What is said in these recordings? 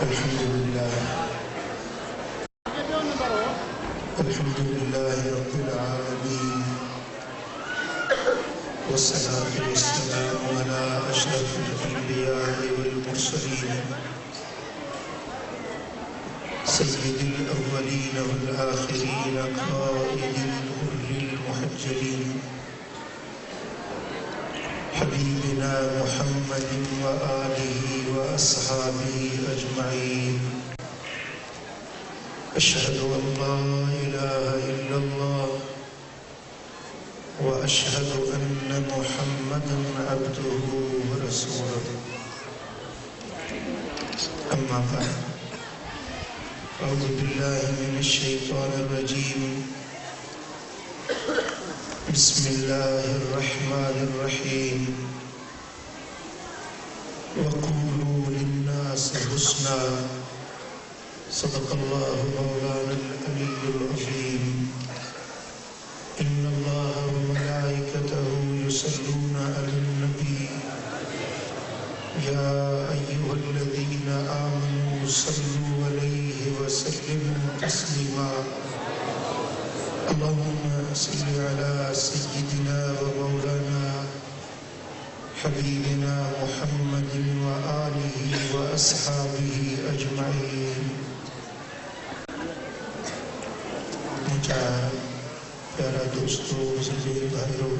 الحمد لله رب العالمين، والصلاة والسلام على أشرف الأنبياء والمرسلين سيد الأولين والآخرين قائد الغر المحجلين حبيبنا محمد وآله وأصحابه أجمعين. أشهد أن لا إله إلا الله وأشهد أن محمدا عبده ورسوله. أما بعد، أعوذ بالله من الشيطان الرجيم. بسم الله الرحمن الرحيم. وقولوا للناس حسنا. صدق الله مولانا العلي العظيم. إن الله وملائكته يصلون على النبي يا أيها الذين آمنوا صلوا عليه وسلموا تسليما. اللهم صل على سيدنا ومولانا حبيبنا محمد وآله وأصحابه أجمعين. پیارا دوستو، عزیز بھائیو،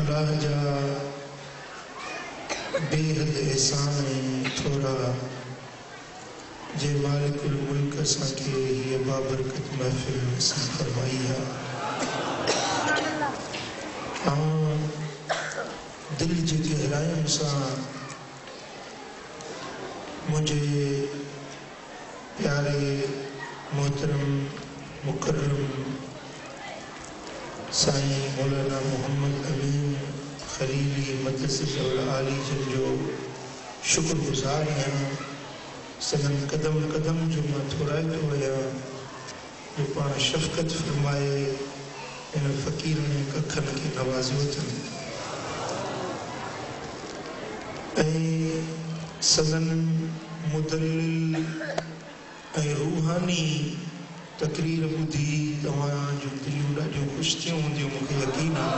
اللہ جا بے حد احسان تھوڑا جے مالک الملک اساں کے یہ بابرکت محفل نصیب فرمائی ہے. دل جی گہرائیں سا مجھے پیارے محترم مکرم سائیں مولانا محمد امین خلیلی مدثر العالی جن جو شکر گزار ہیں. سنن قدم قدم جو میں تھوڑائے تو ہویا جو پانا شفقت فرمائے ان فقیر نے ککھن کی نوازی ہوتا ہے. سنن مدلل روحانی تقریر بدھی تمہاں جو دلیوں جو خوشتیوں ہوں دیوں مجھے یقین ہے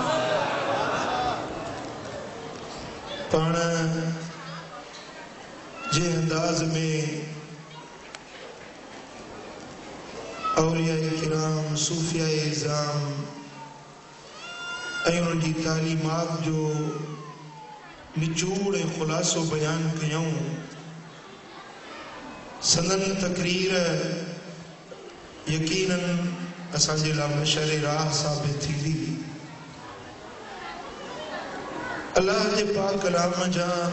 پانا جے انداز میں اولیاء کرام صوفیاء اعظام ایون جی تعلیمات جو نچوڑ خلاصو بیان کیوں سنن تقریر یقیناً اسانجے لا مشعل راہ ثابت تھی دی. اللہ جے پاک کلام جان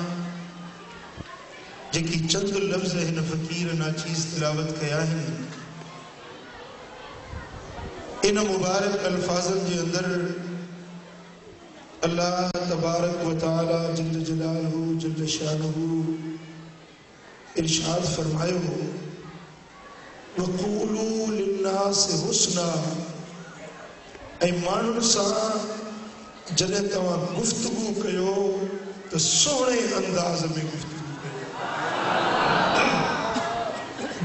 جی چند لفظ ہن فقیر ناچیز تلاوت کیا ہے ان مبارک الفاظن جے اندر اللہ تبارک و تعالی جل جلالہ جل شانہ ارشاد فرمائے ہو وَقُولُوا لِلنَّاسِ حُسْنًا. اے مانن سا جلے تمام گفتگو کیو تو سونے انداز میں گفتگو کیو.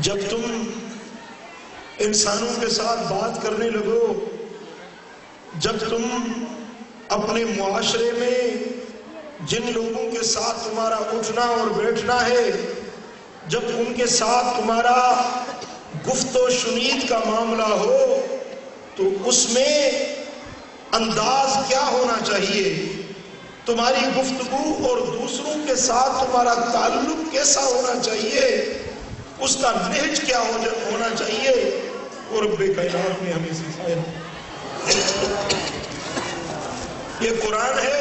جب تم انسانوں کے ساتھ بات کرنے لگو، جب تم اپنے معاشرے میں جن لوگوں کے ساتھ تمہارا اٹھنا اور بیٹھنا ہے، جب ان کے ساتھ تمہارا گفت و شنید کا معاملہ ہو تو اس میں انداز کیا ہونا چاہیے، تمہاری گفتگو اور دوسروں کے ساتھ تمہارا تعلق کیسا ہونا چاہیے، اس کا نہج کیا ہونا چاہیے، اور رب کائنات نے ہمیں سکھایا. یہ قرآن ہے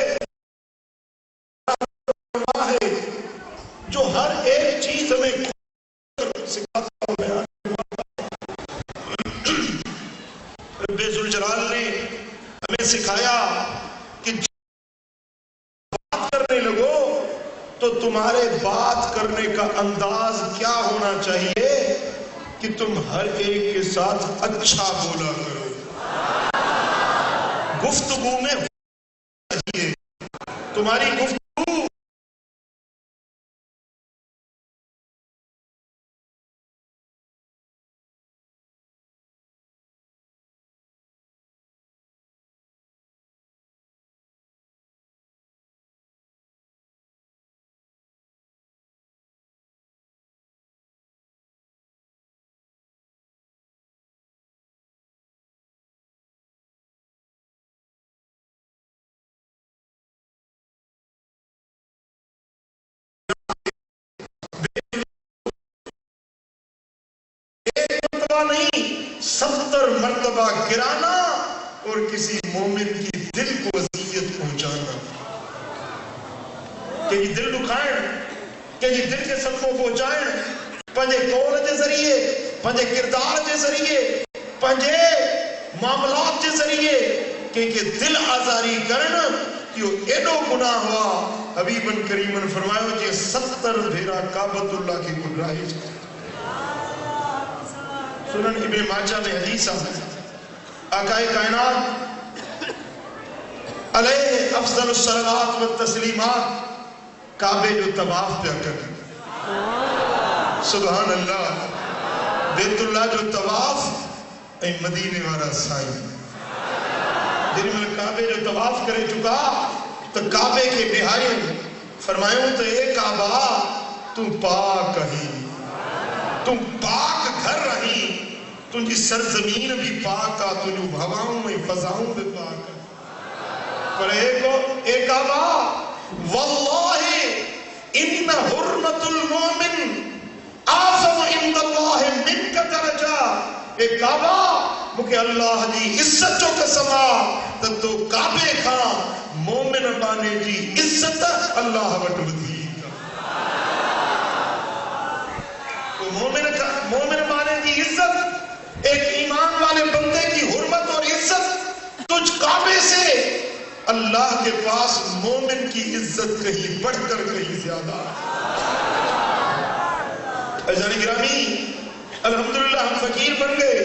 جو ہر ایک چیز ہمیں سکھاتا ہو گیا. رب ذوالجلال نے ہمیں سکھایا کہ بات کرنے لگو تو تمہارے بات کرنے کا انداز کیا ہونا چاہیے کہ تم ہر ایک کے ساتھ اچھا بولا کرو. گفتگو میں تمہاری گفتگو مرتبہ نہیں 70 مرتبہ گرانا اور کسی مومن کی دل کو اذیت پہنچانا. کہ یہ دل دکھائیں، کہ یہ دل کے صدموں پہنچائیں پنجے قول کے ذریعے، پنجے کردار کے ذریعے، پنجے معاملات کے ذریعے، کہ دل آزاری کرنا کہ وہ ایڈو گناہ ہوا. حبیبن کریمن فرمایا کہ 70 بھیرا کعبۃ اللہ کی گمراہی. سنن ابن ماجہ میں حدیث ہے آقا کائنات علیہ افضل الصلوات والتسلیمات کعبے جو طواف پہ کر، سبحان اللہ، بیت اللہ جو طواف اے مدینے والا سائی جن میں کعبے جو طواف کرے چکا تو کعبے کے نہائیں فرمائیوں تو اے کعبہ تم پاک ہی، تم پاک گھر رہی، تجھی سرزمین بھی پاک آ، تجھو ہواؤں میں فضاؤں بھی پاک آ. پر اے کعبہ واللہ ان حرمت المومن اعظم عند اللہ منک درجہ. اے کعبہ مکہ اللہ جی عزت جو قسمہ تو کعبے کھاں مومن بانے جی عزت اللہ وٹ ودھیک. تو مومن بانے جی عزت، ایک ایمان والے بندے کی حرمت اور عزت تجھ کعبے سے اللہ کے پاس مومن کی عزت کہیں بڑھ کر کہیں زیادہ. عزیزان گرامی، الحمدللہ ہم فقیر بن گئے،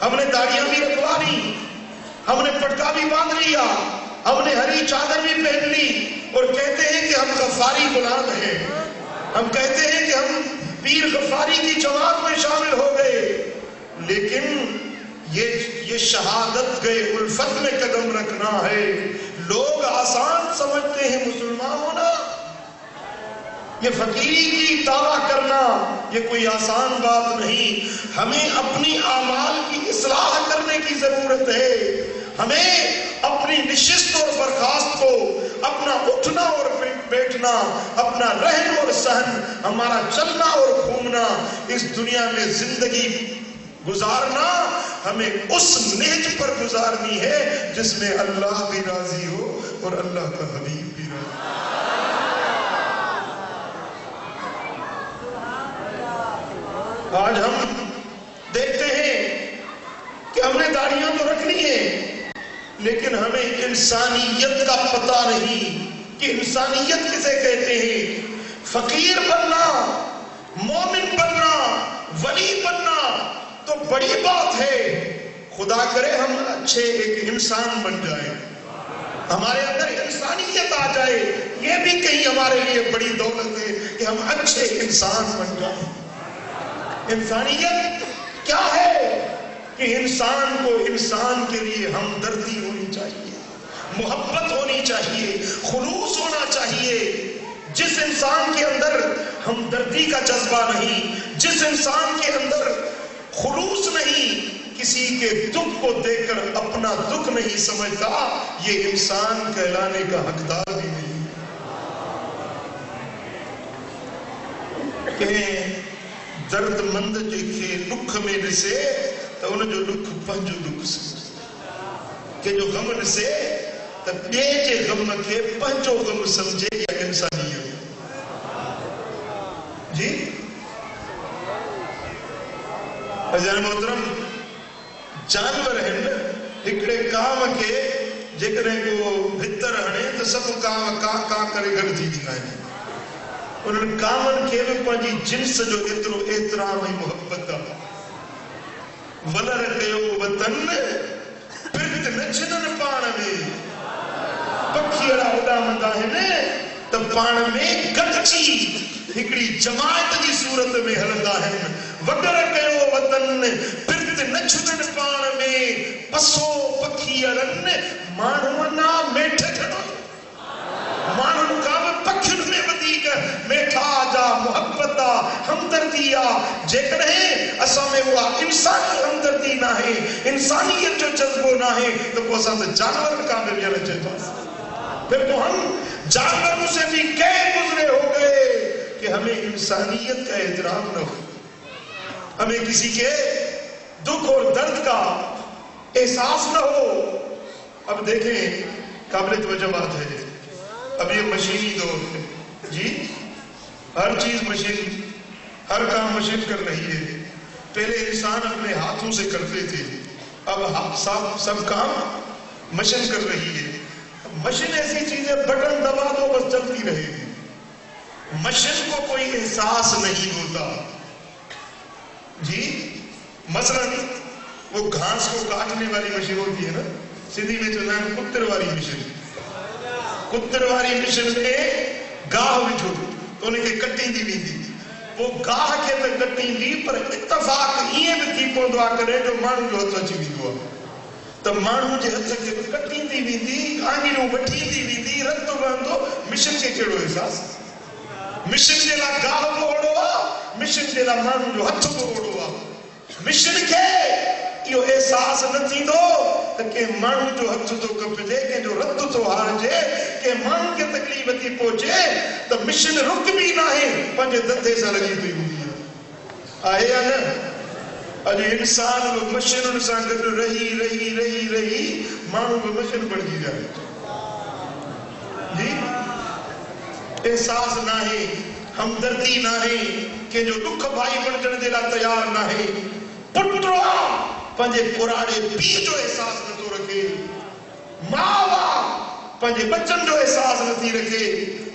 ہم نے داڑیاں بھی رکھوا لی، ہم نے پٹکا بھی باندھ لیا، ہم نے ہری چادر بھی پہن لی اور کہتے ہیں کہ ہم غفاری غلام ہیں، ہم کہتے ہیں کہ ہم پیر غفاری کی جماعت میں شامل ہو گئے. لیکن یہ شہادت گئے الفت میں قدم رکھنا ہے. لوگ آسان سمجھتے ہیں مسلمان ہونا، یہ فقیری کی دعویٰ کرنا یہ کوئی آسان بات نہیں. ہمیں اپنی اعمال کی اصلاح کرنے کی ضرورت ہے. ہمیں اپنی نشست اور برخاست کو، اپنا اٹھنا اور بیٹھنا، اپنا رہن اور سہن، ہمارا چلنا اور گھومنا، اس دنیا میں زندگی گزارنا ہمیں اس نہج پر گزارنی ہے جس میں اللہ بھی راضی ہو اور اللہ کا حبیب بھی راضی ہو. آج ہم دیکھتے ہیں کہ ہم نے داڑیاں تو رکھنی ہیں لیکن ہمیں انسانیت کا پتہ نہیں کہ انسانیت کسے کہتے ہیں. فقیر بننا، مومن بننا، ولی بننا تو بڑی بات ہے. خدا کرے ہم اچھے ایک انسان بن جائیں، ہمارے اندر انسانیت آ جائے، یہ بھی کہیں ہمارے لیے بڑی دولت ہے کہ ہم اچھے انسان بن جائیں. انسانیت کیا ہے؟ کہ انسان کو انسان کے لیے ہمدردی ہونی چاہیے، محبت ہونی چاہیے، خلوص ہونا چاہیے. جس انسان کے اندر ہمدردی کا جذبہ نہیں، جس انسان کے اندر خلوص نہیں، کسی کے دکھ کو دیکھ کر اپنا دکھ نہیں سمجھتا، یہ انسان کہلانے کا حقدار بھی نہیں. کہ درد مند جے دکھ میں نسے تو ان جو دکھ پنجو دکھ سے، کہ جو غم نسے تو بے جے غم کے پنجو غم سمجھے. یا انسانیت جی عزیزان محترم، جانور ہیں ہکڑے کام کے جکرے کو بھتر ہنے تو سب کام کا کرے گھر تھی دکھائیں. انہوں کامن کے بھی پانچی جنس جو اترو احترام ہی محبت کا ولر کیو وطن پرت نچنن پان میں پکھی اڑا اڑا مندہ ہے تو پان میں گچی ہکڑی جماعت کی صورت میں ہلندہ ہے. وگر کیو وطن پرت نچنن پان میں پسو پکھی اڑن مانونا میٹھ کھڑو. مانو کا پکھن میں ودیک میٹھا جا محبت آ ہمدردی آ. جیکڑیں اساں میں ہوا انسانی ہمدردی نہ ہے، انسانیت جو جذبو نہ ہے تو وہ اساں سے جانور کا بھی جانا چاہتا. پھر تو ہم جانوروں سے بھی کئے گزرے ہو گئے کہ ہمیں انسانیت کا احترام نہ ہو. ہمیں کسی کے دکھ اور درد کا احساس نہ ہو. اب دیکھیں قابل توجہ بات ہے، اب یہ مشینی دور ہے جی، ہر چیز مشین، ہر کام مشین کر رہی ہے. پہلے انسان اپنے ہاتھوں سے کرتے تھے، اب سب کام مشین کر رہی ہے. مشین ایسی چیز ہے بٹن دبا دو بس چلتی رہے گی. مشین کو کوئی احساس نہیں ہوتا جی. مثلا وہ گھاس کو کاٹنے والی مشین ہوتی ہے نا، سندھی میں چلنا ہے کتر والی مشین. کتر والی مشین میں گاہ وچھو تو انہیں کے کٹی دی بھی تھی، وہ گاہ کے تو کٹی دی پر اتفاق یہ بھی تھی کو دعا کرے جو مانو جو ہتھ اچھی بھی دعا تو مانو جو ہتھ کے کٹی دی بھی تھی، آنگیروں بٹھی دی بھی تھی، رت باندھو. مشین کے کیڑو احساس؟ مشین جے لا گاہ کو اوڑوا، مشین جے لا مانو جو ہتھ کو اوڑوا. مشین کے یہ احساس نہ تھیندو کہ مانو جو ہتھ تو کپجے، کہ جو رت تو ہارجے، کہ مانو کے تکلیف تھی پہنچے تو مشین رک بھی نہ ہے پنجے دندے سے لگی ہوئی ہوندی ہے. آئے یا نہ؟ اج انسان وہ مشین سے گڈ رہی رہی رہی رہی مانو وہ مشین بن گئی جائے جی. احساس نہ ہے، ہمدردی نہ ہے، کہ جو دکھ بھائی بنجن دے لا تیار نہ ہے. پٹرو پنجے پراڑے پی جو احساس نہ تو رکھے، ماوا پنجے بچن جو احساس نہ تھی رکھے،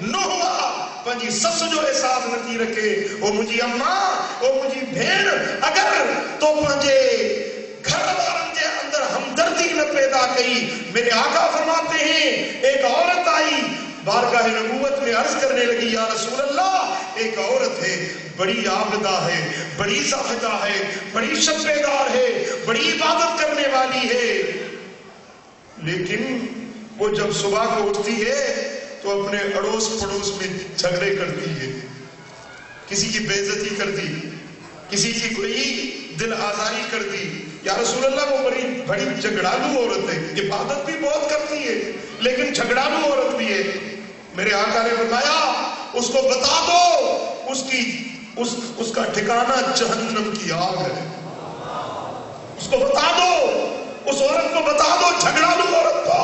نوہا پنجی سس جو احساس نہ تھی رکھے. او مجھے اماں، او مجھے بھین، اگر تو پنجے گھر والن کے اندر ہمدردی نہ پیدا کی. میرے آقا فرماتے ہیں ایک عورت آئی بارگاہ نبوت میں عرض کرنے لگی، یا رسول اللہ ایک عورت ہے بڑی عابدہ ہے، بڑی زاہدہ ہے، بڑی شب بیدار ہے، بڑی عبادت کرنے والی ہے، لیکن وہ جب صبح کو اٹھتی ہے تو اپنے اڑوس پڑوس میں جھگڑے کرتی ہے، کسی کی بے عزتی کرتی، کسی کی کوئی دل آزاری کرتی. یا رسول اللہ وہ بڑی جھگڑالو عورت ہے، عبادت بھی بہت کرتی ہے لیکن جھگڑالو عورت بھی ہے. میرے آقا نے فرمایا اس کو بتا دو اس کا ٹھکانہ جہنم کی آگ ہے. اس کو بتا دو، اس عورت کو بتا دو، جھگڑالو عورت کو،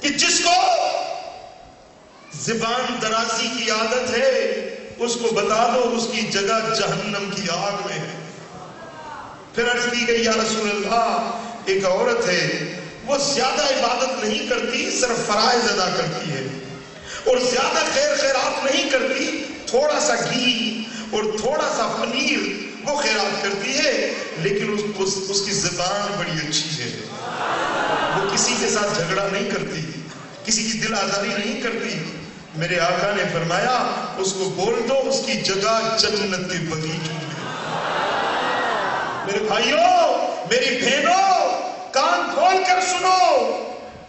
کہ جس کو زبان درازی کی عادت ہے اس کو بتا دو اس کی جگہ جہنم کی آگ میں ہے. پھر عرض کی گئی، یا رسول اللہ ایک عورت ہے وہ زیادہ عبادت نہیں کرتی، صرف فرائض ادا کرتی ہے اور زیادہ خیرات نہیں کرتی، تھوڑا سا گھی اور تھوڑا سا پنیر وہ خیرات کرتی ہے، لیکن اس کی زبان بڑی اچھی ہے، وہ کسی کے ساتھ جھگڑا نہیں کرتی، کسی کی دل آزاری نہیں کرتی. میرے آقا نے فرمایا اس کو بول دو اس کی جگہ جنت کے باغیچوں میں. میرے بھائیوں، میری بہنوں، کان کھول کر سنو.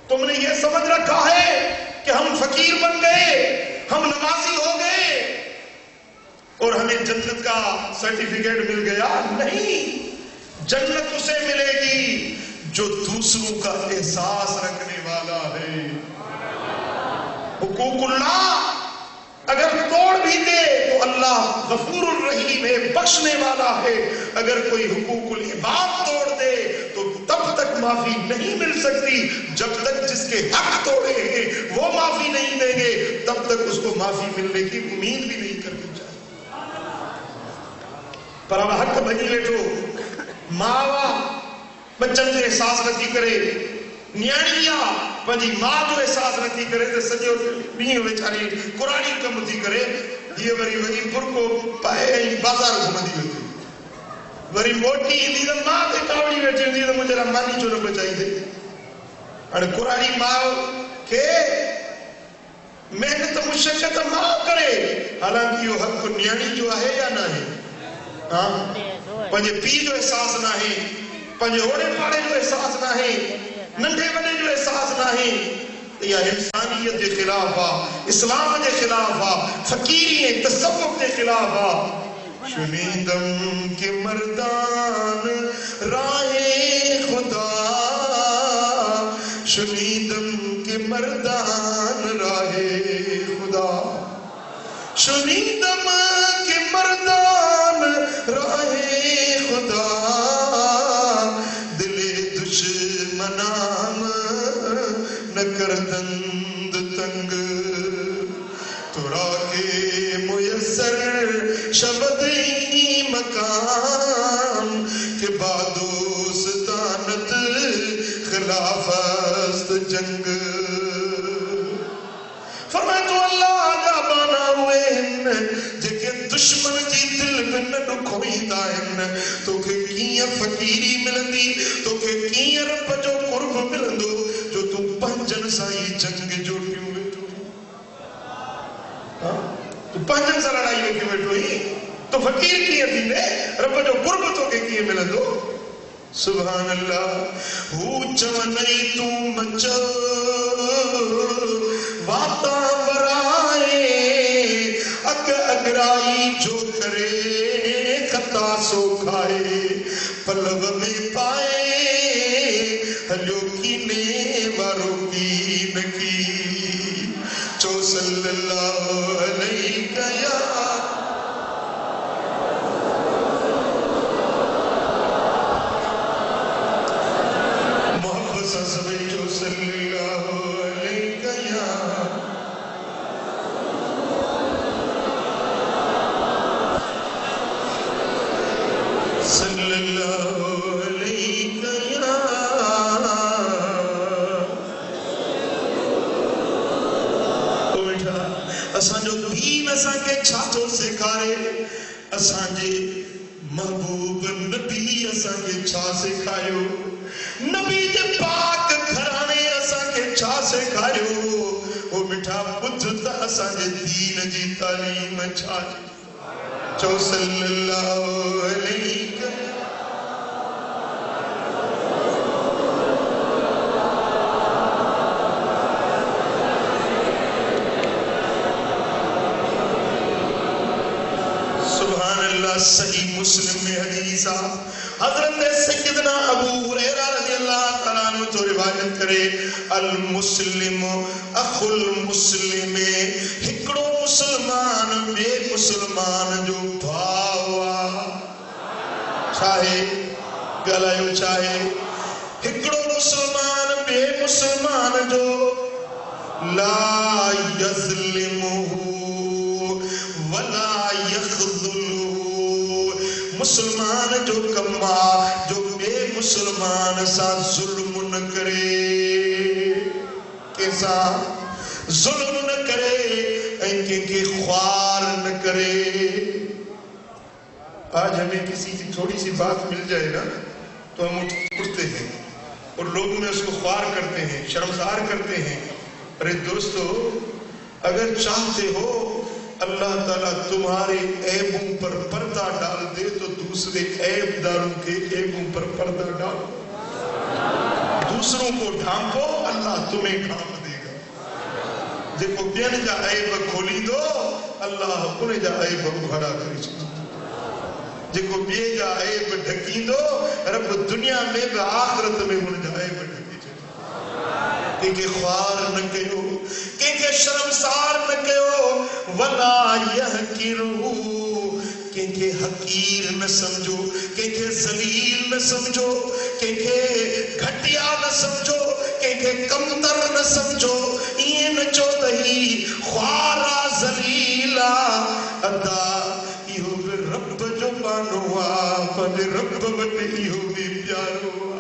تم نے یہ سمجھ رکھا ہے کہ ہم فقیر بن گئے، ہم نمازی ہو گئے اور ہمیں جنت کا سرٹیفکیٹ مل گیا. نہیں، جنت اسے ملے گی جو دوسروں کا احساس رکھنے والا ہے. حقوق اللہ اگر توڑ بھی دے تو اللہ غفور الرحیم ہے، بخشنے والا ہے. اگر کوئی حقوق العباد توڑ دے تو تب تک معافی نہیں مل سکتی جب تک جس کے حق توڑے ہیں وہ معافی نہیں دیں گے تب تک اس کو معافی ملنے کی امید بھی نہیں کرنی چاہیے. پر اب حق بھئی بیٹھو، ماوا بچن جو احساس نتی کرے، نیاڑیاں پنجی ماں جو احساس نتی کرے تو سجو نہیں بیچاری قرآنی کم تھی کرے، یہ وری پر کو پائے بازار گھمندی ہوتی، وری موٹی دی تو ماں تے کاوڑی بیٹھی ہوندی تو مجھے مانی جو نہ بچائی دے. اور قرآنی ماں کے محنت مشقت ماں کرے، حالانکہ یہ حق نیاڑی جو ہے یا نہ ہے، ہاں پنجے پی جو احساس نہ ہے، پنجے اوڑے پاڑے جو احساس نہ ہے، ننڈے بڑے جو احساس نہ ہے، یا انسانیت کے خلاف آ، اسلام کے خلاف آ، فقیری تصوف کے خلاف آ. شنیدم کے مردان راہ خدا، شنیدم کے مردان راہ خدا، شنیدم کے مردان راہ خدا، شبدی مقام کے بادوستانت خلاف است جنگ فرمائے تو اللہ کا بانا ہوئے ہیں جیکے دشمن کی دل میں نہ ڈکھوئی دائن تو کہ کیاں فقیری ملندی تو کہ کیاں رب جو قرب ملندو جو تو پنجن سائی جنگ جو کیوں بیٹھو تو پنجن سا لڑائی میں کیوں بیٹھو ہی تو فقیر کیاں تھی نے رب جو قرب تو کہ کیاں ملندو سبحان اللہ ہو چونئی تو مچو واتا برائے اگرائی جو کرے خطا سو کھائے پلو میں پائے ہلو کی نے وارو کی نکی چو صلی اللہ علیہ یا محبت سبے جو صلی اللہ علیہ یا صلی اللہ علیہ یا اوٹھا اساں جو دین اساں کے چھاتوں سے کھارے اساں جے محبوب نبی اساں کے چھا سے کھائیو نبی جے پاک گھرانے اساں کے چھا سے کھائیو وہ مٹھا پجھتا اساں جے دین جی تعلیم چھا چو صلی اللہ علیہ صحیح مسلم میں حدیثہ حضرت سیدنا ابو ہریرہ رضی اللہ تعالیٰ عنہ تو روایت کرے المسلم اخو المسلم ہکڑو مسلمان بے مسلمان جو بھاوا چاہے گلائیو چاہے ہکڑو مسلمان بے مسلمان جو لا یظلمہ ولا یخذلہ مسلمان جو کما جو بے مسلمان سا ظلم نہ کرے کیسا ظلم نہ کرے کہ خوار نہ کرے آج ہمیں کسی کی تھوڑی سی بات مل جائے نا تو ہم اٹھتے ہیں اور لوگوں میں اس کو خوار کرتے ہیں شرمسار کرتے ہیں ارے دوستو اگر چاہتے ہو اللہ تعالیٰ تمہارے عیبوں پر پردہ ڈال دے تو دوسرے عیب داروں کے عیبوں پر پردہ ڈالو دوسروں کو ڈھانپو اللہ تمہیں ڈھانپ دے گا جے کو بین جا عیب کھولی دو اللہ انہیں جا عیب بھرا کری چھو جے کو بے جا عیب ڈھکی دو رب دنیا میں و آخرت میں انہیں جا عیب ڈھکی چھو کہ خوار نہ کہو کہ شرمسار نہ کہو ولا یحقرو کہ حقیر نہ سمجھو کہ ذلیل نہ سمجھو کہ گھٹیا نہ سمجھو کہ کمتر نہ سمجھو یہ نہ چودہی خوارا ذلیلا ادا ایہو بھی رب جو بانوا پل رب بٹے ایہو بھی پیارو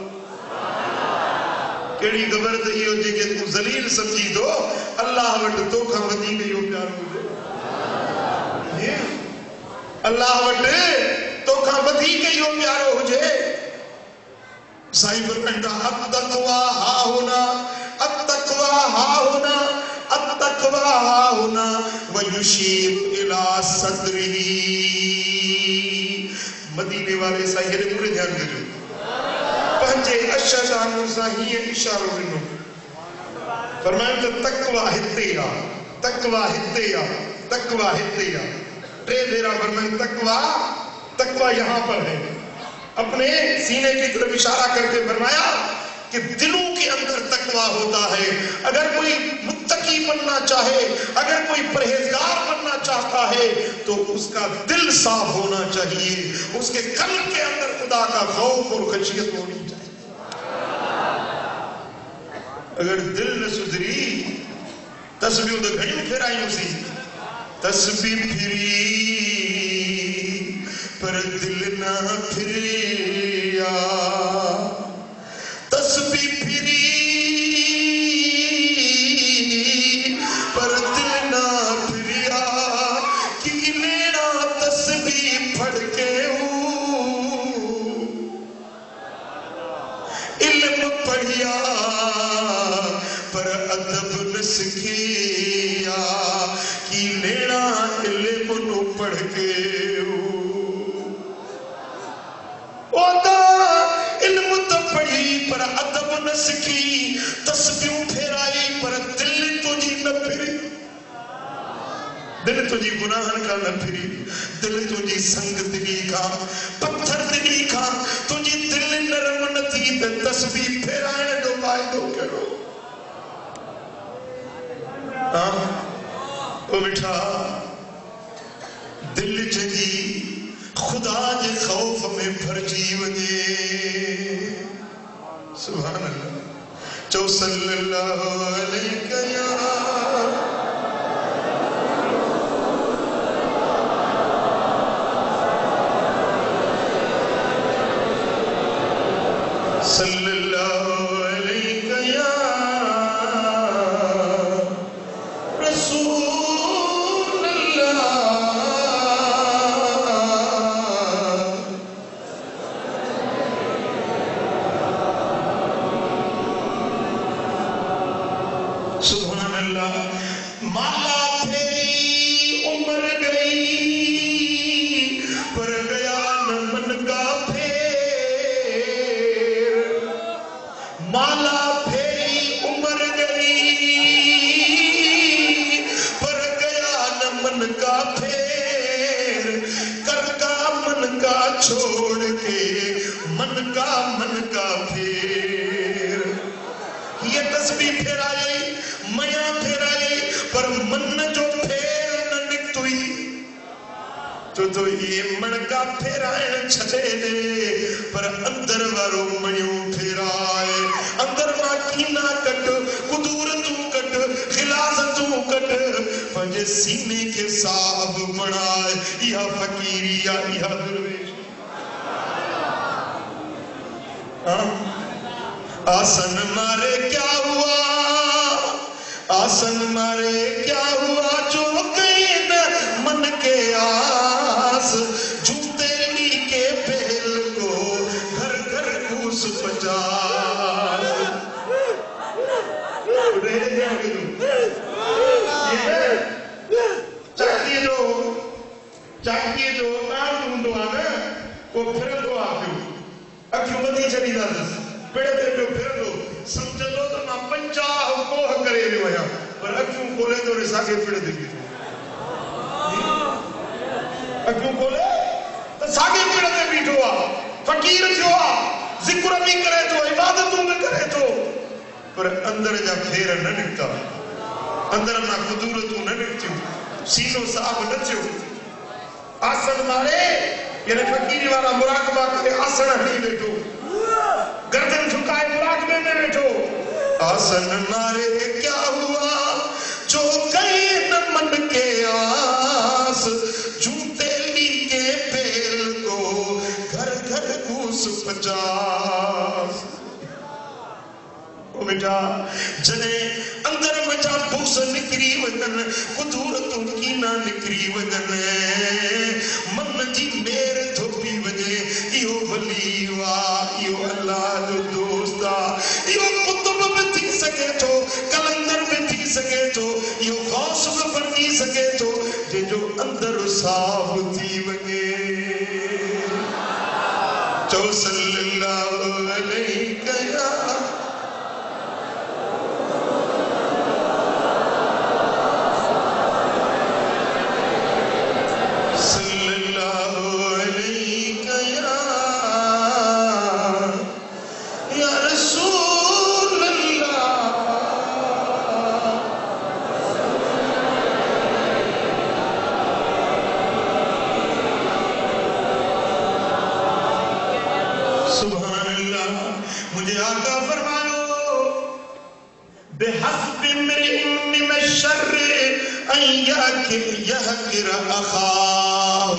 کیڑی خبر تے ایہو جے کہ تو ذلیل سمجھی دو اللہ وٹ تو کھا ودی گئی ہو پیار ہو جے اللہ وٹ تو کھا ودی گئی ہو پیار ہو جے صاحب فرمائندا التقوا ہا ہونا التقوا ہا ہونا التقوا ہا ہونا ویشیر الی صدری مدینے والے صاحب پورے دھیان دے پنجے اشاروں ساہی اشاروں دنوں فرمائیں تو تقوی ہتیا تقوی ہتیا تقوی ہتیا ترے دیرہ فرمائیں تقوی یہاں پر ہے اپنے سینے کی طرف اشارہ کر کے فرمایا کہ دلوں کے اندر تقوی ہوتا ہے اگر کوئی متقی بننا چاہے اگر کوئی پرہیزگار بننا چاہتا ہے تو اس کا دل صاف ہونا چاہیے اس کے قلب کے اندر خدا کا خوف اور خشیت ہونی چاہیے اگر دل نہ سدھری تسبیح تو گھڑیوں پھرائیوں سی تسبیح پھری دل نہ پھریا تسبیح پھری پر دل نہ پھریا کی لینا تسبیح پڑھ کے علم پڑھیا پر ادب نہ سکھیا کی لینا علم نو پڑھ کے علم تو پڑھی پر ادب نہ سکھی تسبیح پھیرائی پر دل تجھی نہ پھری دل تجھی گناہن کا نہ پھری دل تجھی سنگ دلی کا پتھر دلی کا تجھی دل نرم نہ تھی تسبیح پھیرائیں جو وعدو کرو او بیٹھا دل جگی خدا جے خوف میں بھرجی وجے سبحان اللہ چو صلی اللہ علیہ یا صلی اللہ علیہ یا رسول اللہ سبحان اللہ مالا پھیری عمر گئی پر گیا نہ من کا پھیر مالا پھیری عمر گئی پر گیا نہ من کا پھیر کر کا من کا چھوڑ کے من کا پھیر یہ تسبیح پھیرائی میاں پھیرائی پر من جو پھیر نہ نکتوئی تو یہ من کا پھیرائیں چھتے دے پر اندر وارو منیوں پھیرائے اندر ماں کینا کٹ قدور تو کٹ خلاص تو کٹ پنجے سینے کے صاحب بنائے یا فقیری یا درویش آسن مارے کیا ہوا آسن مارے کیا ہوا جو کہیں من کے آس جھوٹے لی کے پہل کو گھر گھر گھوس پچاس چاہیے جو کام ڈھونڈو آنا وہ پھر دو آپ اکیوں بدی چلی دارس پیڑے دے پہ پھر دو سمجھ لو تو ماں پنچاہ کوہ کرے رہے ہویا پر اکیوں کولے تو رسا کے پیڑے دے گی اکیوں کولے تو ساگے پیڑے دے بیٹھو آ فقیر جو آ ذکر بھی کرے تو عبادتوں میں کرے تو پر اندر جا پھیر نہ نکتا اندر نہ قدورتوں نہ نکتیوں سینوں صاحب نہ چیو آسن مارے یعنی فقیری والا مراقبہ کرے آسن ہی بیٹھو گردن جھکائے مراقبے میں بیٹھو آسن مارے کیا ہوا جو گئے نہ من کے آس جھوٹے لی کے پیل کو گھر گھر گھوس پچاس او بیٹا جنے اندر مچا بوس نکری وگن قدورتوں کی نہ نکری وگن من جی میرے تھوپی وجے ایو ولی وا ایو اللہ جو دوستا ایو قطب میں تھی سکے تو کلندر میں تھی سکے تو ایو غوث میں بنی سکے تو جے جو اندر صاف تھی وگے چو صلی اللہ علیہ یا سبحان اللہ مجھے آقا فرماؤ بحسب امرئ من الشر ان يحقر اخاه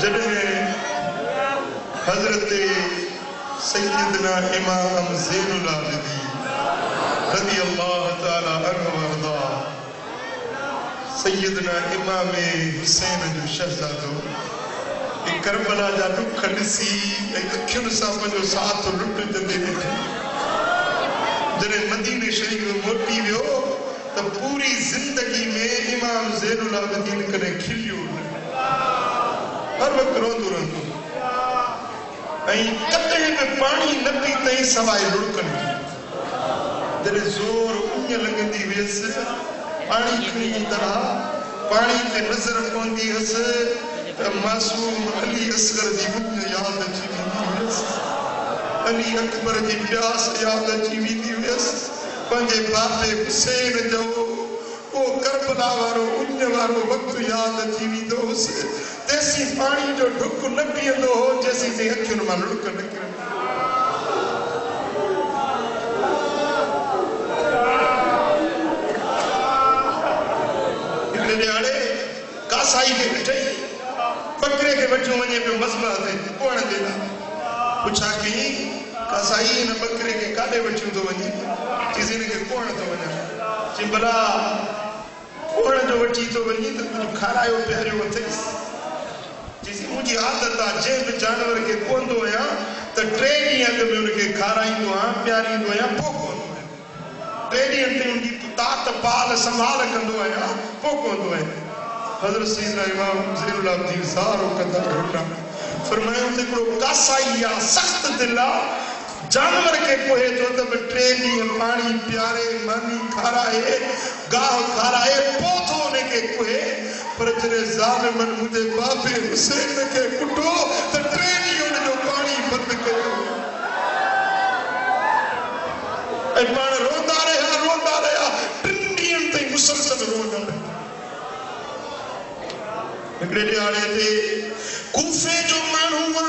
جنہیں حضرت سیدنا امام زین العابدین رضی اللہ تعالی عنہ وارضا سیدنا امام حسین جو شہزادو ایک کربلا جا دکھ ڈسی ایک اکھیوں صاحب جو ساتھ لٹ جندے دیکھے جنہیں مدینہ شریف موٹی ویو تو پوری زندگی میں امام زین العابدین کنے کھلیو ہر وقت روندو رہندو کتے میں پانی نپی تئی سوائے لڑکن جنہیں زور انیا لگن دی ویس پانی کھنی طرح پانی تے نظر کوندی ہس معصوم علی اصغر دی انیا یاد اچھی بھی ویس علی اکبر دی پیاس یاد اچھی بھی ویس پنجے باپے حسین جو وہ کربلا وارو انیا وارو وقت یاد اچھی بھی دوس تیسی پانی جو ڈھک نپی اندو ہو جیسی تے اکھیوں میں لڑک نکر اکلے دیاڑے کاسائی کے بٹھائی بکرے کے بچوں ونے پہ مذبح دے کون دینا پوچھا کہیں کاسائی نے بکرے کے کاڑے بچوں تو ونی چیزیں نے کہ کون تو ونی چی بلا کون جو بچی تو ونی تو کچھ کھارائیو پیاریو وطیس چیزیں مجھے عادت آ جیب جانور کے کون دو یا تو ٹرینی اگر میں ان کے کھارائی دو ہاں پیاری دو یا پو کون دو ہے ٹرینی انتے ان کی تات پال سنبھال کندو ہے پو کون دو ہے حضرت سیدنا امام زین العابدین سارو قدر رکھنا فرمائے ان سے کڑو کاسائی یا سخت دلہ جانور کے کوئے جو تب ٹرینی پانی پیارے مانی کھارائے گاہ کھارائے پوت ہونے کے کوئے پر جنہیں ظالمن مجھے باپے حسین کے کٹو تو ٹرینی انہیں جو پانی بند کرو اے پان روندہ رہا ٹرینی انتے مسلسل روندہ رہا اکڑے دیاڑے تھے کوفے جو مانوما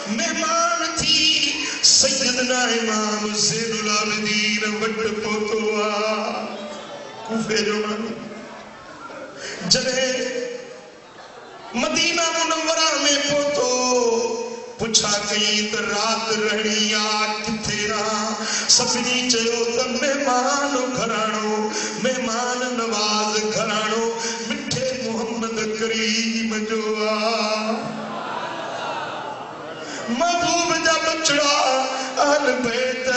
مہمان تھی سیدنا امام زین العابدین وڈ پوتوا کوفے جو مانوما جنہیں مدینہ منورہ میں پوتو پچھا کہیں تو رات رہنی آگ کتھے رہا سپنی چلو تو مہمان گھرانو مہمان نواز گھرانو مٹھے محمد کریم جو محبوب جا بچڑا اہل بیت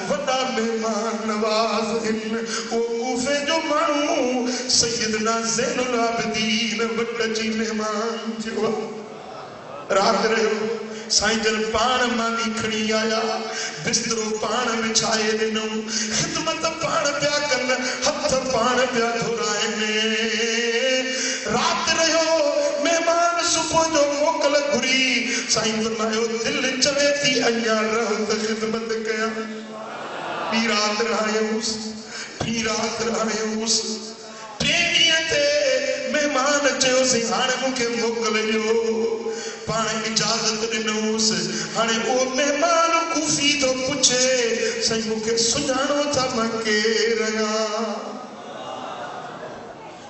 وڈا مہمان نواز ان وہ کوفے جو مانو سیدنا زین العابدین وڈا جی مہمان جو رات رہو سائیں جن پان مانی کھڑی آیا بسترو پان بچھائے دنوں خدمت پان پیا کن ہتھ پان پیا دھرائنے رات رہو مہمان صبح جو موکل گھری سائیں فرمائیو دل چوے تھی انیا رہو تا خدمت کیا پی رات رہے اس ٹینیتے مہمان چیو سی ہانے مکے موکل جو پان اجازت دنوس ہانے وہ مہمان کوفی تو پچھے سائیں مکے سنانو تھا مکے رہا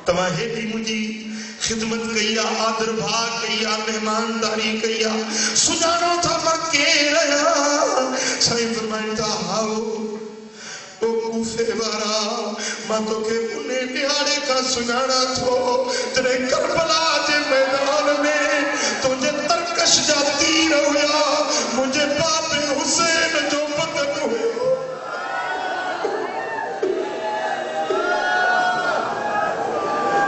تمہیں بھی مجھے خدمت کیا آدر بھاگ کیا مہمانداری کیا سنانو تھا مکے رہا سائیں فرمائن تھا ہاؤ او کوفے بارا ماں تو کہ انہیں دیارے کا سنانا تھو تیرے کربلا جے میدان میں تجھے ترکش جا تیر ہویا مجھے باپ حسین جو پتن ہویا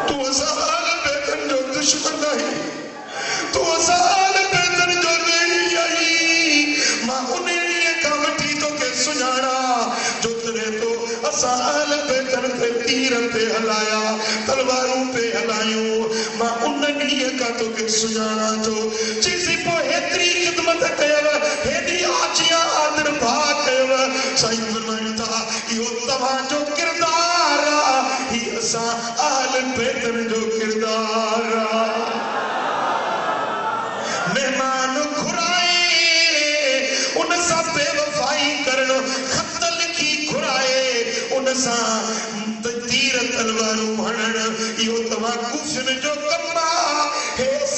تو ازال بیتن جو دشمن نہیں تو ازال بیتن جو نہیں آئی ماں انہیں یہ کامٹی تو کہ سنانا جو ترے تو ازال بیتن تے تیرن تے ہلایا تلواروں پہ ہلائیوں ماں انہیں یہ کا تو کہ سنانا تو چیزی پو ہیتری خدمت کہوا ہیتری آجیاں آدر بھاگ کہوا سائیں فرمائن تھا یہ تمہاں جو کردارا ہی اساں آل بیتن جو کردارا مہمان گھرائے ان سا بے وفائی کرنو خط لکھی گھرائے ان سا تیر تلواروں ہنن یہ تمہاں کوفن جو کما ہے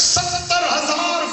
70,000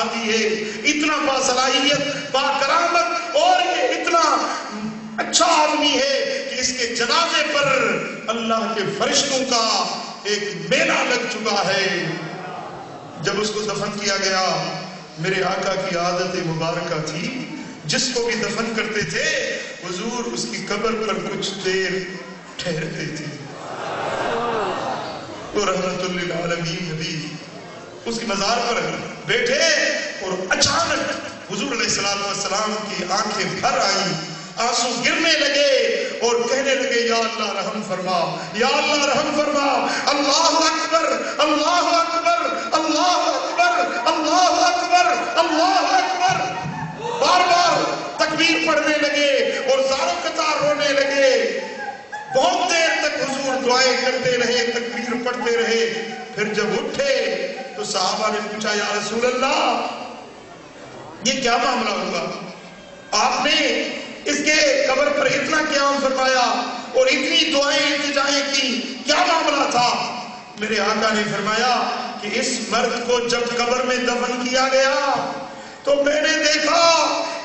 صحابی ہے، اتنا باصلاحیت، باکرامت، اور یہ اتنا اچھا آدمی ہے کہ اس کے جنازے پر اللہ کے فرشتوں کا ایک میلہ لگ چکا ہے۔ جب اس کو دفن کیا گیا، میرے آقا کی عادت مبارکہ تھی، جس کو بھی دفن کرتے تھے حضور اس کی قبر پر کچھ دیر ٹھہرتے تھے۔ تو رحمت للعالمین نبی اس کی مزار پر بیٹھے اور اچانک حضور علیہ السلام کی آنکھیں بھر آئیں، آنسو گرنے لگے اور کہنے لگے یا اللہ رحم فرما، یا اللہ رحم فرما، اللہ اکبر، اللہ اکبر، اللہ اکبر، اللہ اکبر، اللہ اکبر، بار بار تکبیر پڑھنے لگے اور زاروں قطار رونے لگے۔ بہت دیر تک حضور دعائیں کرتے رہے، تکبیر پڑھتے رہے۔ پھر جب اٹھے تو صحابہ نے پوچھا یا رسول اللہ یہ کیا معاملہ ہوا؟ آپ نے اس کے قبر پر اتنا قیام فرمایا اور اتنی دعائیں التجائیں کی، کیا معاملہ تھا؟ میرے آقا نے فرمایا کہ اس مرد کو جب قبر میں دفن کیا گیا تو میں نے دیکھا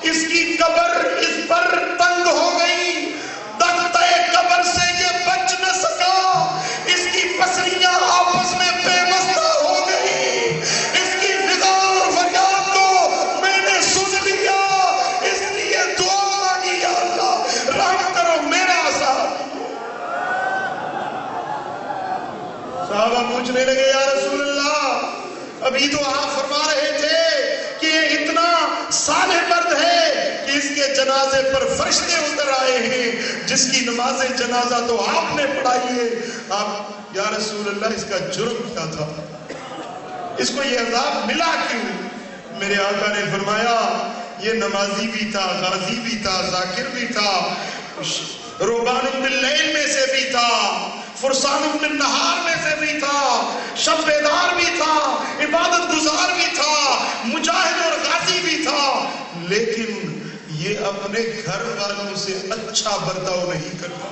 اس کی قبر اس پر تنگ ہو گئی، تختہ قبر سے یہ بچ نہ سکا، اس کی پسلیاں آپس میں پیوستہ ہو گئی، اس کی فضال فریاد کو میں نے سن لیا، اس لیے دعا مانگی یا اللہ رحم کرو میرا صاحب۔ صحابہ پوچھنے لگے یا رسول اللہ ابھی تو آپ فرما رہے تھے کہ یہ اتنا صالح مرد ہے کہ اس کے جنازے پر فرشتے اتر آئے ہیں، جس کی نماز جنازہ تو آپ نے پڑھائی ہے، آپ یا رسول اللہ اس کا جرم کیا تھا؟ اس کو یہ عذاب ملا کیوں؟ میرے آقا نے فرمایا یہ نمازی بھی تھا، غازی بھی تھا، ذاکر بھی تھا، روبان باللیل میں سے بھی تھا، فرسان بالنہار میں سے بھی تھا، شب بیدار بھی تھا، عبادت گزار بھی تھا، مجاہد اور غازی بھی تھا، لیکن یہ اپنے گھر والوں سے اچھا برتاؤ نہیں کرتا،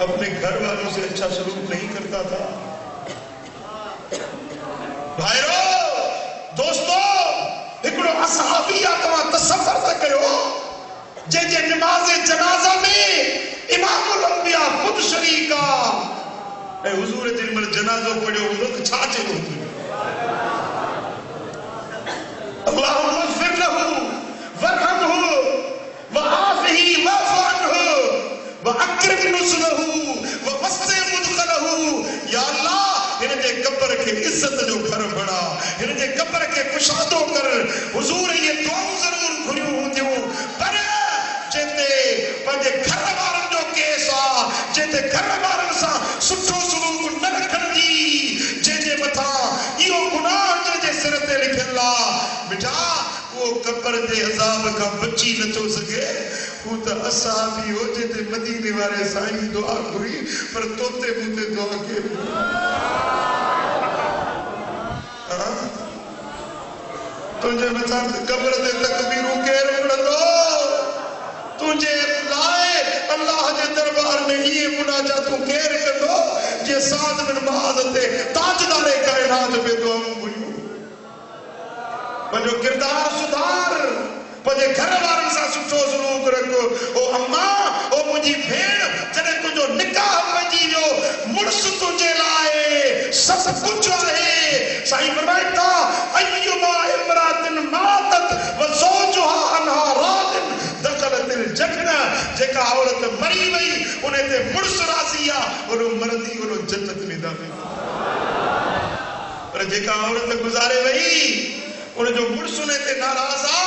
اپنے گھر والوں سے اچھا سلوک نہیں کرتا تھا۔ بھائیو دوستو ہکڑو اصحابی آتما تصور تھا کرو جے نماز جنازہ میں امام الانبیاء خود شریکا اے حضور جن مل جنازہ پڑھو ملک چھاچے ہوتی اللہم اغفر لہو ورحمہ وعافہی واعف عنہ واکرم نزلہ ووسع مدخلہ۔ یا اللہ ہن جے قبر کے عزت جو گھر بڑا، ہن جے قبر کے کشادو کر، حضور یہ دعاؤں ضرور گھریوں ہوتیوں پر جیتے پنجے گھر بارن جو کیسا جیتے گھر بارن سا سٹھو سلوک نہ رکھن دی، جے متھا ایو گناہ جے سرتے لکھ اللہ بٹا وہ قبر دے عذاب کا بچی نہ تو سکے، وہ تا اصحابی ہو جیتے مدینے والے سائیں دعا کری پر توتے موتے دعا کے تجھے متھا قبر دے تکبیروں کے رکھڑ دو، تجھے لائے اللہ جے دربار میں یہ مناجاتوں کیر کر دو جے سعد بن معاذ تے تاجدار کائنات پہ دعاؤں بنیوں پنجو کردار سدھار، پنجے گھر وارن سا سٹھو سلوک رکھو۔ او اماں او مجھے بھیڑ جنہیں تجھو نکاح مجی جو مرس تجھے لائے سب کچھ آئے، سائیں فرمائتا ایما امرات ماتت وزوجها عنها راض دخلت الجنہ، جے کا عورت مری وئی انہیں تے مرس راضیا انہوں مردی انہوں جنت میں داخل، اور جے کا عورت گزارے وئی انہیں جو مرس انہیں تے ناراضا،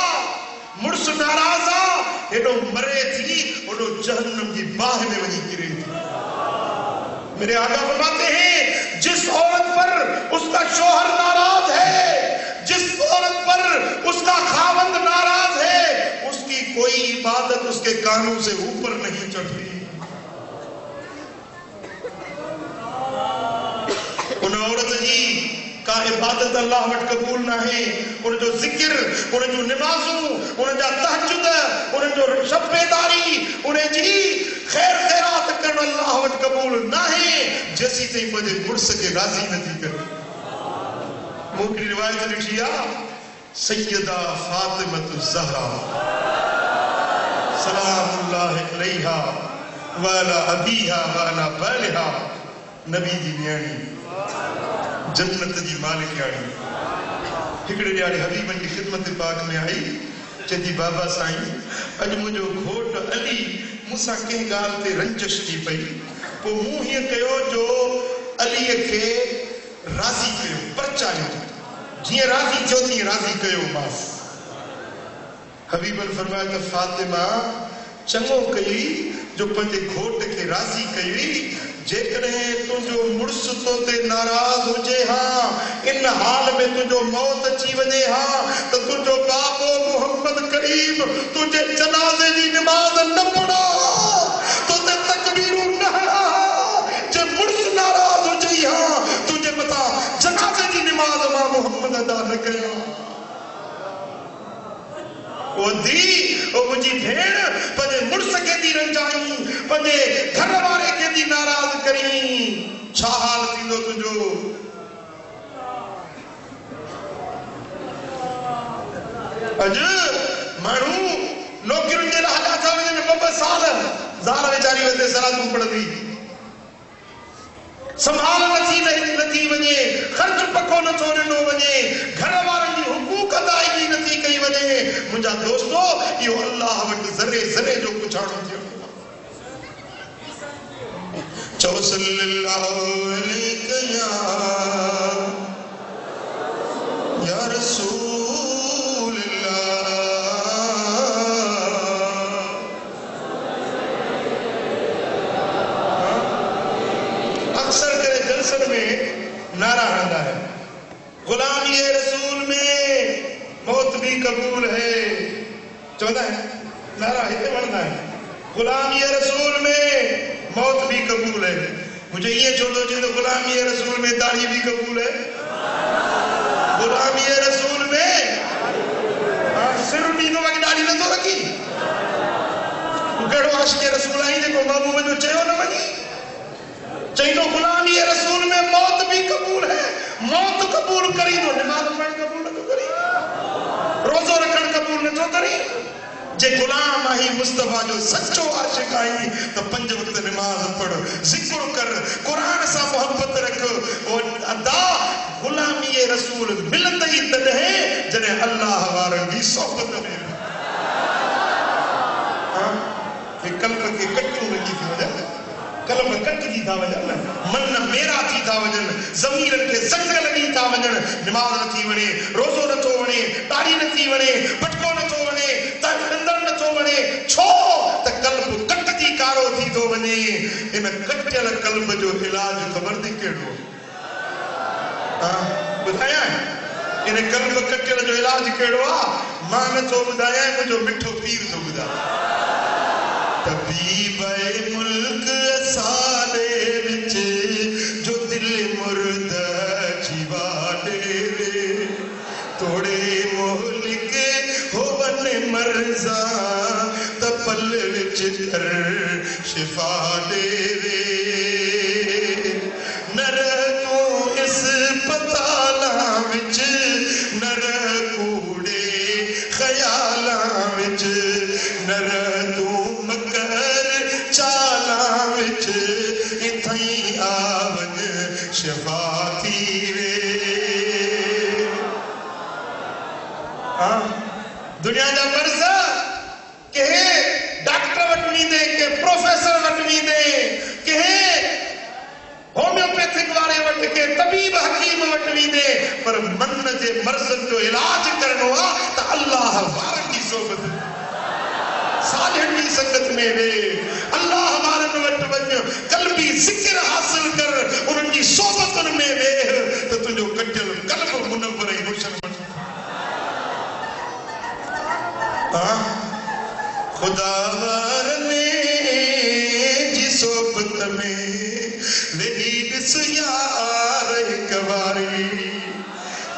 مرس ناراضا انہوں مرے تھی انہوں جہنم کی باہ میں وہی گرے تھی۔ میرے آقا فرماتے ہیں جس عورت پر اس کا شوہر ناراض ہے، جس عورت پر اس کا خاوند ناراض ہے، اس کی کوئی عبادت اس کے کانوں سے اوپر نہیں چڑھتی۔ ان عورت جی کا عبادت اللہ وٹ قبول نہ ہے، ان جو ذکر، ان جو نمازوں، ان جو تہجد، ان جو شب بیداری، انہیں جی خیر خیرات کرنا اللہ وٹ قبول نہ ہے، جیسی تے مجھے مرس کے راضی نہیں کر موکری روایت لکھی سیدہ فاطمۃ الزہرا سلام اللہ علیہا والا ابیہا والا بالہا نبی دی نیانی جنت دی مالکیانی ہکڑے ڈیاڑے حبیبن کی خدمت پاک میں آئی چیتی بابا سائیں اج مجھو گھوٹ علی مسا کہیں گال تے رنجش کی پئی پو موہی کہو جو علی کے راضی کہو پرچایو جیے راضی جو تھی راضی کہو باس حبیبن فرمایا کہ فاطمہ چنگو کئی جو پنجے گھوٹ کے راضی کئی جے کرے تو جو مرس تو تے ناراض ہو جے ہاں ان حال میں تو جو موت اچھی وجے ہاں تو جو بابو محمد کریم تجھے جنازے دی نماز نہ پڑھا تو تے تکبیروں نہ جے مرس ناراض ہو جے ہاں تجھے بتا جنازے دی نماز ماں محمد ادا نہ کرے وہ دی وہ مجھے بھیڑ پجے مرس کے دی رنجائی پجے گھر والے کے دی ناراض کریں چھا حال تھی دو تجھو اج مانو نوکرن جے لہا جا وجے میں 2 سال زار بیچاری وجے صلاۃ پڑھ دی سنبھال نتھی وجے خرچ پکو نہ چھوڑے نو وجے گھر والن دی حقوق ادائیگی نتھی کئی وجے منجا دوستو یہ اللہ وٹ ذرے ذرے جو پچھاڑو تھیو چو صلی اللہ علیہ یا رسول اللہ اکثر کرے جلسن میں نعرہ رہتا ہے غلامی رسول میں موت بھی قبول ہے چودہ ہے نعرہ ہتے بڑھتا ہے غلامی رسول میں موت بھی قبول ہے مجھے یہ چھوڑ دو جیسے غلامی رسول میں داڑھی بھی قبول ہے غلامی رسول میں صرف نیدوں کی داڑھی نہ تو رکھی گڑو عاشق رسول آئی دیکھو بابو میں جو چہو نہ بنی چاہیے غلامی رسول میں موت بھی قبول ہے موت قبول کری تو نماز پڑھ قبول نہ تو کری روزہ رکھن قبول نہ تو کری جے غلام آئی مصطفیٰ جو سچو عاشق آئی تو 5 وقت نماز پڑھ ذکر کر قرآن سا محبت رکھ اور ادا غلامی رسول ملند ہی تد ہے جنہیں اللہ وارن کی صحبت میں کہ قلب کے کٹوں لگی تھی وجہ قلب کٹ کی تھا وجن من میرا تھی تھا وجن ضمیر کے زنگ لگی تھا وجن نماز نہ تھی ونے روزو نہ تو ونے داڑھی نہ تھی ونے پٹکو نہ تو ونے اندر نہ تو ونے چھو ت قلب کٹ دی کارو تھی تو ونے ان کٹل قلب جو علاج خبر دی کیڑو بتایا ان قلب کٹل جو علاج کیڑو ماں نہ تو بدایا مجھو مٹھو پیر تو بدا طبیب ملک سالے وچ جو دل مرد جیوا دے توڑے مہلک ہوون مرزا تپل وچ کر شفا دے نر کو اس پتالاں وچ نر کوڑے خیالاں وچ نر چالاں وچ اتھائی آون شفا تھی وے دنیا جا مرض کہ ڈاکٹر وٹنی دے کہ پروفیسر وٹنی دے کہ ہومیوپیتھک وارے وٹ کے طبیب حکیم وٹنی دے پر من جے مرض جو علاج کرنو تا اللہ وارن کی صحبت صالحن کی سنگت میں دے اللہ ہمارے وٹ ون قلبی ذکر حاصل کر انہوں کی صحبت میں دے تو تجھو کٹل قلب منور روشن بن خدا وارنے جی صحبت میں لہی بس یار کواری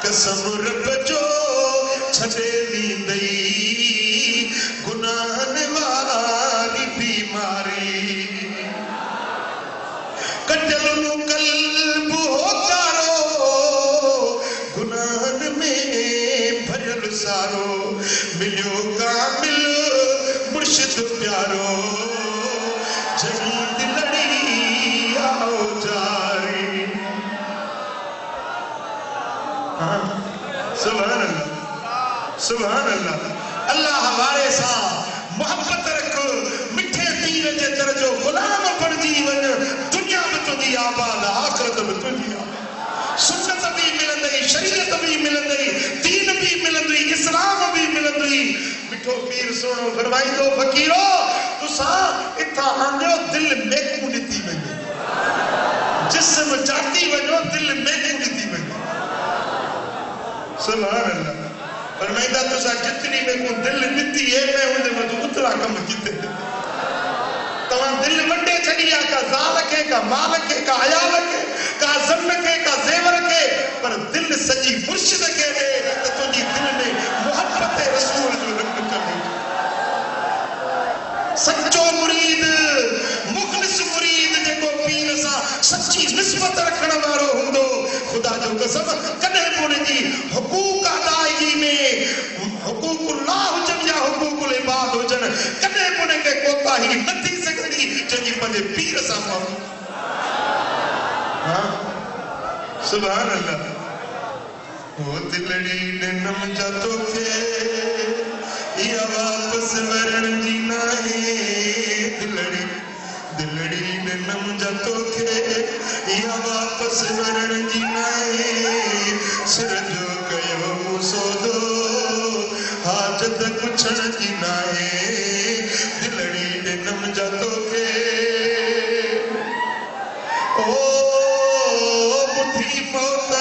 قسم رب جو چھڑے دی دئی گناہن والی بیماری کٹل قلب ہو کارو گناہ سبحان اللہ اللہ ہمارے ساتھ محبت رکھ مٹھے دین جے درجو غلام بنجی ون دنیا میں تو دی آباد آخرت میں تو دی آباد سنت بھی ملندئی شریعت بھی ملندئی دین بھی ملندئی اسلام بھی ملندئی مٹھو پیر سنو فرمائی دو فقیرو تسا اتھا آندھو دل میں کو نتی بنی جسم چاہتی بنو دل میں کو نتی بنی سبحان اللہ فرمائیدہ تسا جتنی میں کو دل نتی ہے میں ہوندے میں تو اترا کم کیتے تمام دل منڈے چھڑیا کا زال کے کا مال کے کا عیال کے کا زن کے کا زیور کے پر دل سجی مرشد کے دے تو تجھی دل میں محبت رسول جو رکھ کرے سچو مرید مخلص مرید جے کو پیر سا سچی نسبت رکھنا وارو ہوندو خدا جو قسم کدے پونے جی حقوق ادائیگی میں حقوق اللہ ہوجن یا حقوق العباد ہوجن کدے پونے کے کوتا ہی نتھی سکتی جنہی پنجے پیر سا پاؤں سبحان اللہ وہ دلڑی ننم جاتو کے یا واپس ورن جینا ہے دلڑی ننم جاتو کے یا واپس ورن جینا ہے سر جو کہو موسو دو حاجت کچھن جینا ہے دلڑی ننم جاتو کے بدھی موت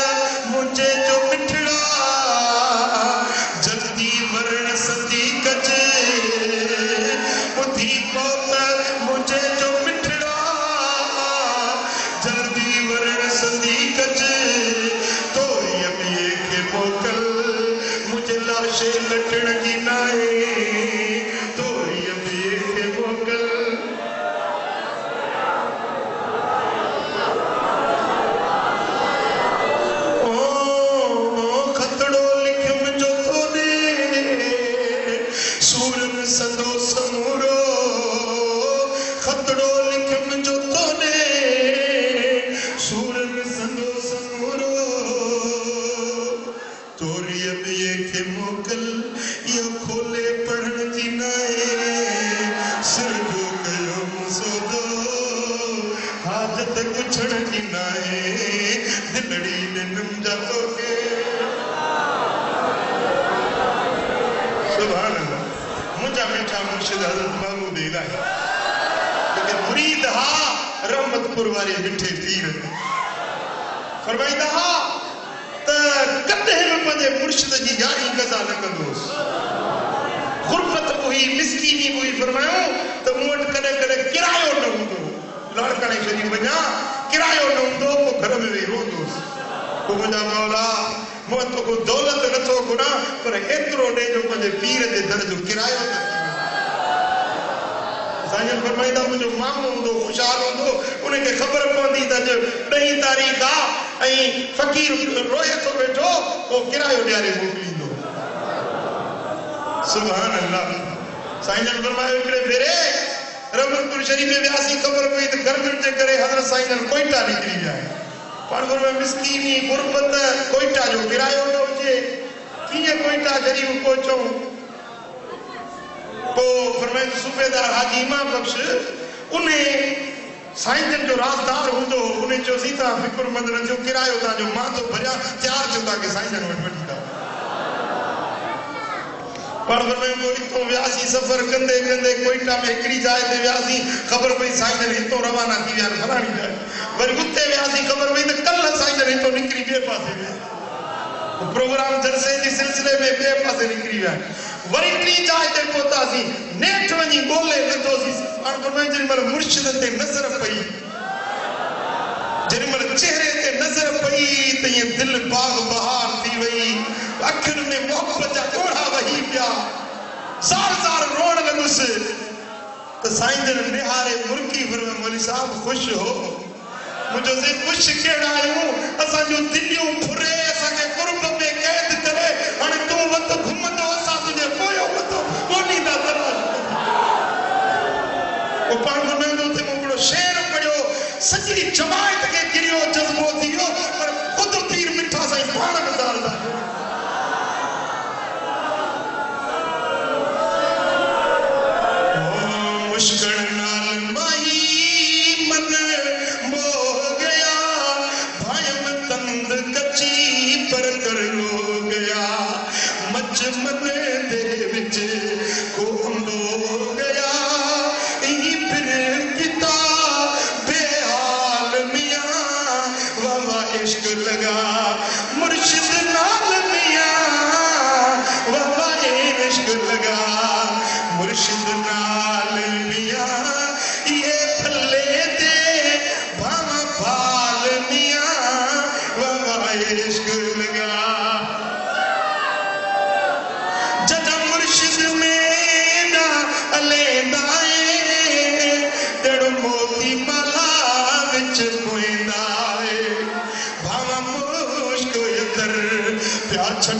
مجھے جو مٹھڑا جلدی ورن سدی کج بدھی موت مجھے جو مٹھڑا جلدی ورن سدی کج تو یہ کے موکل مجھے لاشے لٹڑ کی نائے تو یہ کے موکل سدو سمورو خطڑو لکھم جو تو نے سورن سدو سمورو توری اب یہ کہ موکل یا کھولے پڑھن جی نائے سر جو کہو مسو دو حاجت کچھڑ جی نائے دلڑی ننم جاتو کے سبحان اللہ مجھا میٹھا مرشد حضرت محمود الہی لیکن مرید ہاں رحمت پرواری مٹھے پیر فرمائیدہ ہاں تا کدھے میں پنجے مرشد جی یاری قضا نکندوس غربت ہوئی مسکینی ہوئی فرمائیوں تا موٹ کڑے کڑے کرایو نہ ہوندو لڑکنے شریف بجا کرایو نہ ہوندو وہ گھر میں بھی روندوس وہ مجھا مولا موت کو دولت نتو گنا پر اترو دے جو پنجے پیر دے در جو کرایو نہ سائن فرمائیدہ مجھو مامو ہوندو خوشحال ہوندو انہیں کے خبر پوندی دا جو نہیں تاریخ آئی فقیر روئے تو بیٹھو وہ کرایو دیارے موکلی دو سبحان اللہ سائن فرمائیدہ اکڑے پھرے رحمت پور شریف میں بیاسی خبر کوئی تو گردن جے کرے حضرت سائن کوئٹا نکلی جائے پانگور میں مسکینی غربت کوئٹا جو کرایو نہ ہوجے کیے کوئٹا شریف پہنچوں تو فرمائے صوبیدار حاجی امام بخش انہیں سائنجن جو رازدار ہوندو انہیں جو سیتا فکر مند رنجو کرایو تھا جو ماں تو بھریا تیار جو تھا کہ سائنجن وٹ وٹی دا پر فرمائے کو اتوں ویاسی سفر کندے کندے کوئٹا میں اکڑی جائے تے ویاسی خبر پئی سائنجن اتوں روانہ تھی ویان فلانی جائے ور گتے ویاسی خبر پئی تے کل سائنجن اتوں نکری بے پاسے میں پروگرام جلسے جی سلسلے میں بے پاسے نکری ویان وری ٹری جائے تے پوتا سی نیٹ ونجی گولے لدو سی اور فرمائے جن مر مرشد تے نظر پئی جن مر چہرے تے نظر پئی تے یہ دل باغ بہار تھی وئی اکھر میں محبت جا کوڑا وہی پیا زار زار روڑ لگس تو سائن جن نہارے مرکی فرمائے مولی صاحب خوش ہو مجھے سے خوش کیڑا آئیوں اسا جو دلیوں پھرے اسا کے قرب میں قید کرے ہنے تو وقت گھومتو اسا تجھے کوئیو وقتو کونی دا تراش وہ پانگو میں دو تے مکڑو شیر پڑیو سجی جماعت کے گریو جذبو دیو پر خود پیر مٹھا سائی پانا گزار دا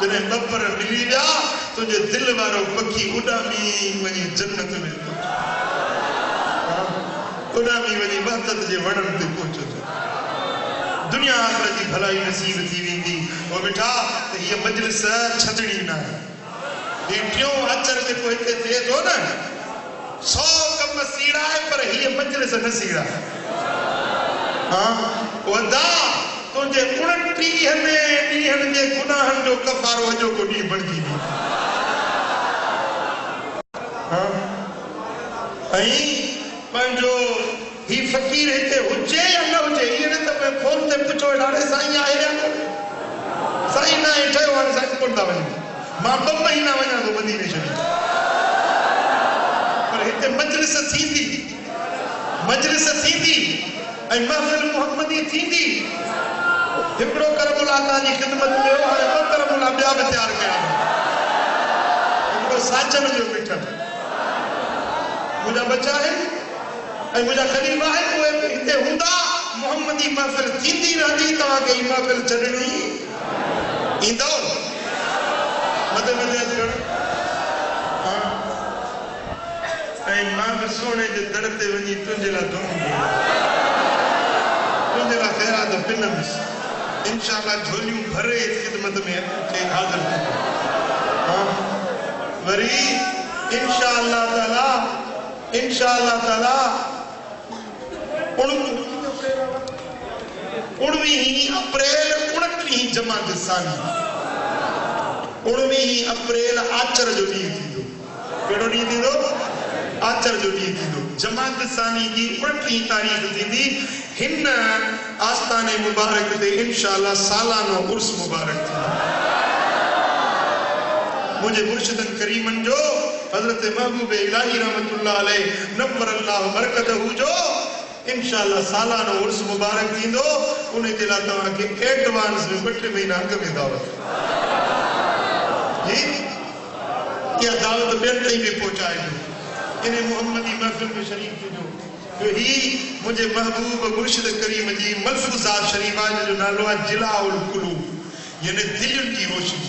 جنہیں بپر ملی ویا تجھے دل وارو پکھی اڈامی ونی جنت میں اڈامی ونی وحدت جے وڑن تے پہنچو دنیا آخرت کی بھلائی نصیب تھی ویندی وہ بٹھا کہ یہ مجلس چھتڑی نہ ہے یہ کیوں اچر کے کوئی تے تھے تو نا 100 کم سیڑا ہے پر یہ مجلس نہ سیڑا ہے ودا تجھے 29 ڈیہن جے گناہن جو کفارو جو کو ڈی بڑھ دی پنجو ہی فقیر ہے ہوجے یا نہ ہوجے یہ نہ تو میں فون تے پوچھو ڈاڑے سائیں آئے یا سائیں نہ اٹھے وہاں سائیں پڑھتا وجہ ماں بم مہینہ وجہ تو مدینے شریف پر ہتے مجلس تھی دی اے محفل محمدی تھی دی ہکڑو کرم اللہ تعالی خدمت میں ہو ہر کرم اللہ بیا میں تیار کیا ہکڑو ساچن جو بیٹھا مجھا بچہ ہے اے مجھا خلیفہ ہے وہ ہتے ہوندا محمدی محفل تھی دی رہی تو آگے محفل چڑھنی ایندو مدد کر اے ماں سونے جے دڑتے ونی تنجلا دوں تنجلا خیرات پنمس انشاءاللہ جھولیوں بھرے اس خدمت میں کے حاضر وری انشاءاللہ تعالی 19 اپریل 29 جماعت ثانی 19 اپریل آچر جو ڈی تھی دو کیڑو ڈی تھی دو آچر جو ڈی تھی دو جماعت ثانی کی 29 تاریخ تھی دی ہن آستان مبارک دے انشاءاللہ سالانہ عرس مبارک تھی مجھے مرشدن کریمن جو حضرت محبوب الہی رحمت اللہ علیہ نور اللہ برکتہ جو انشاءاللہ سالانہ عرس مبارک تھی دو انہیں دلاتا ہوں کہ ایڈوانس میں بٹھے مہینہ آگے میں دعوت جی کیا دعوت بیٹھتے ہی بھی پہنچائے جو انہیں محمدی محفل میں شریف جو ہی مجھے محبوب مرشد کریم جی ملفوظات شریفہ جو نالوہ جلاء القلوب یعنی دلن کی روشنی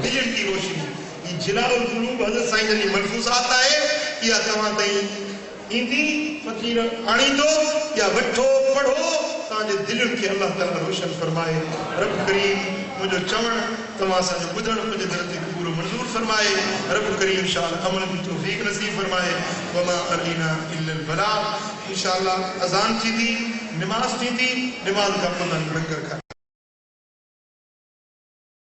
دلن کی روشنی یہ جلاء القلوب حضرت سائن جی ملفوظات آئے یا تمہاں تئیں ایندی فقیر آنی دو یا وٹھو پڑھو تاں جے دلن کے اللہ تعالیٰ روشن فرمائے رب کریم مجھے چون تمہاں سا جو بدھن مجھے درد قبول و منظور فرمائے رب کریم انشاءاللہ عمل کی توفیق نصیب فرمائے وما علینا الا البلاغ انشاءاللہ اذان تھی تھی نماز تھی تھی نماز کا پتن لنگر کھا